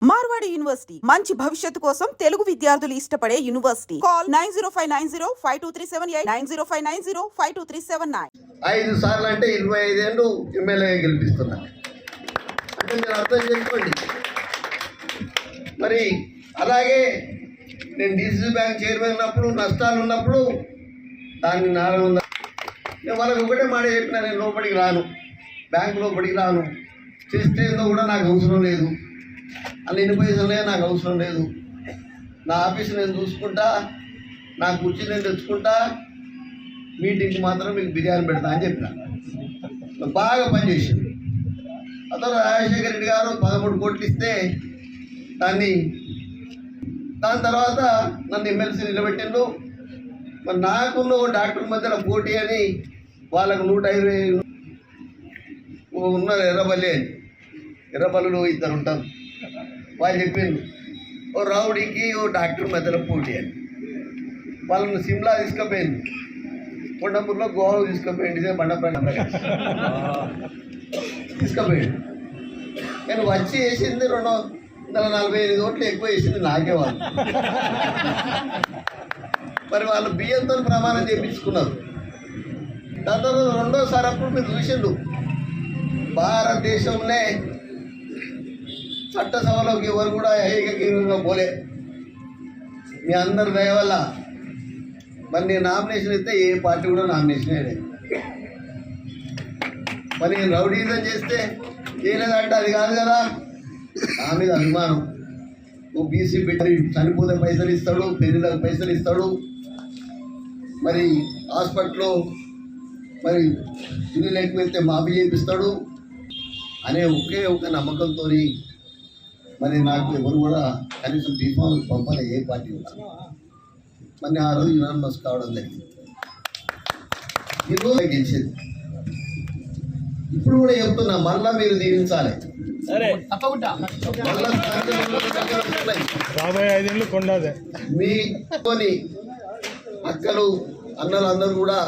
Marwadi university మంచి భవిష్యత్తు కోసం తెలుగు విద్యార్థులు ఇష్టపడే యూనివర్సిటీ. కాల్ 9059052378 9059052379. 5 సార్లు అంటే 25 ఏళ్ళు ఎమ్మెల్యే గెలిపిస్తున్నా అంటే మీరు అర్థం చేసుకోండి. మరి అలాగే నేను డిసిసి బ్యాంక్ చైర్మన్ ఉన్నప్పుడు నష్టాలు ఉన్నప్పుడు దాన్ని 400 నేను వాళ్ళకి ఒకటే మాట చెప్పిన, నేను లోపలికి రాను, బ్యాంకు లోపలికి రాను, చేస్తే కూడా నాకు అవసరం లేదు, అన్ని ఎన్ని పైసలే నాకు అవసరం లేదు, నా ఆఫీస్ నేను చూసుకుంటా, నా కుర్చీ నేను తెచ్చుకుంటా, మీటింగ్కి మాత్రం మీకు బిర్యానీ పెడతా అని చెప్పిన. బాగా పనిచేసింది. అతను రాజశేఖర రెడ్డి గారు 13 కోట్లు ఇస్తే దాని తర్వాత నన్ను ఎమ్మెల్సీ నిలబెట్టిండు. మరి నాకున్న డాక్టర్ మధ్యలో పోటీ అని వాళ్ళకు 120 ఉన్నారు. ఎర్రబల్లులు 2 ఉంటారు. వాళ్ళు చెప్పిండు ఓ రౌడీకి ఓ డాక్టర్ మధ్యలో పోటీ అని. వాళ్ళని సిమ్లా తీసుకుపోయింది, కొండపూర్లో గోవా తీసుకుపోయింది, ఇదే బండపల్లి తీసుకుపోయింది. నేను వచ్చి వేసింది 245 ఓట్లు ఎక్కువ వేసింది నాకే వాళ్ళు. మరి వాళ్ళు బియ్యంతో ప్రమాణం చేయించుకున్నారు. దాని తర్వాత రెండోసారి అప్పుడు మీరు చూసిండు, భారతదేశంలో చట్టసభలోకి ఎవరు కూడా ఏకగ్రీవంగా పోలే. మీ అందరి దయ వల్ల మరి నేను నామినేషన్ ఇస్తే ఏ పార్టీ కూడా నామినేషన్ వేయలేదు. మరి నేను రౌడీజం చేస్తే చేయలేదంటే అది కాదు కదా, నా మీద అభిమానం. ఓ బీసీ పెట్టి చనిపోతే పైసలు ఇస్తాడు, పెళ్లిళ్ళకి పైసలు ఇస్తాడు, మరి హాస్పిటల్లో మరి ఇల్లు లేకపోతే మాఫీ చేపిస్తాడు అనే ఒకే ఒక నమ్మకంతో మరి నాకు ఎవరు కూడా కనీసం బీఫామ్ పంపలే ఏ పార్టీ కూడా. మరి ఆ రోజు యునానిమస్ కావడం జరిగింది. ఈరోజు గెలిచింది. ఇప్పుడు కూడా చెప్తున్నా, మళ్ళా మీరు దీవించాలి. మీతోని అక్కలు అన్నలు అందరూ కూడా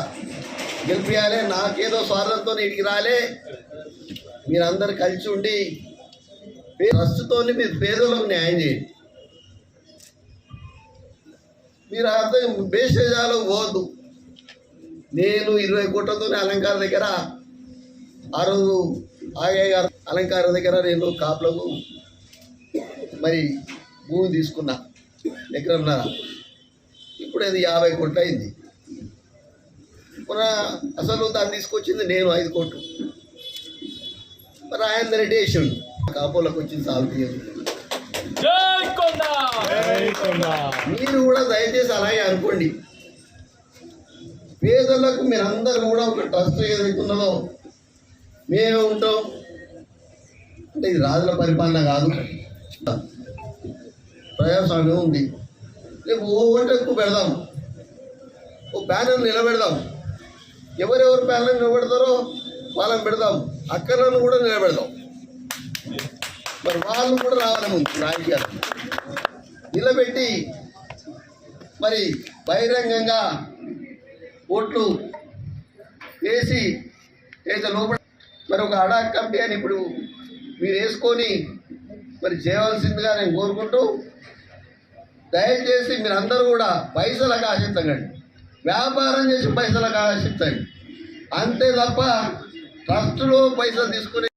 గెలిపియాలి. నాకేదో స్వార్థంతో ఇటుకి రాలే, మీరందరూ కలిసి ఉండి ట్రస్ట్తో మీరు పేదలకు న్యాయం చేయండి. మీరు అర్థం బేసేజాలు పోవద్దు. నేను 20 కోట్లతో అలంకార దగ్గర ఆ రోజు ఆగయ్య గారు అలంకార దగ్గర నేను కాపులకు మరి భూమి తీసుకున్నా, ఎకరంన్నర. ఇప్పుడు అది 50 కోట్లు అయింది. మన అసలు దాన్ని తీసుకొచ్చింది నేను 5 కోట్లు. మరి ఆయన రెడ్డి వేసిండు, కాపులకు వచ్చింది సాల్వ్ చేయాలి. మీరు కూడా దయచేసి అలాగే అనుకోండి. పేదలకు మీరందరూ కూడా ఒక ట్రస్ట్ ఏదైతే ఉన్నదో మేమే ఉంటాం. అంటే ఇది రాజుల పరిపాలన కాదు, ప్రజాస్వామ్యం ఉంది. రేపు ఓటు ఎక్కువ పెడదాం, ఓ బ్యానర్ నిలబెడదాం. ఎవరెవరు బ్యానర్ నిలబెడతారో వాళ్ళని పెడదాం, అక్కలను కూడా నిలబెడదాం. మరి వాళ్ళు కూడా రావాలి ముందు రాజకీయాలు నిలబెట్టి మరి బహిరంగంగా ఓట్లు వేసి లోపల మరి ఒక అడాక్ కమిటీ అని ఇప్పుడు మీరు వేసుకొని మరి చేయవలసిందిగా నేను కోరుకుంటూ, దయచేసి మీరందరూ కూడా పైసలకు ఆశించకండి, వ్యాపారం చేసి పైసలకు ఆశించండి. అంతే తప్ప ట్రస్టులో పైసలు తీసుకునే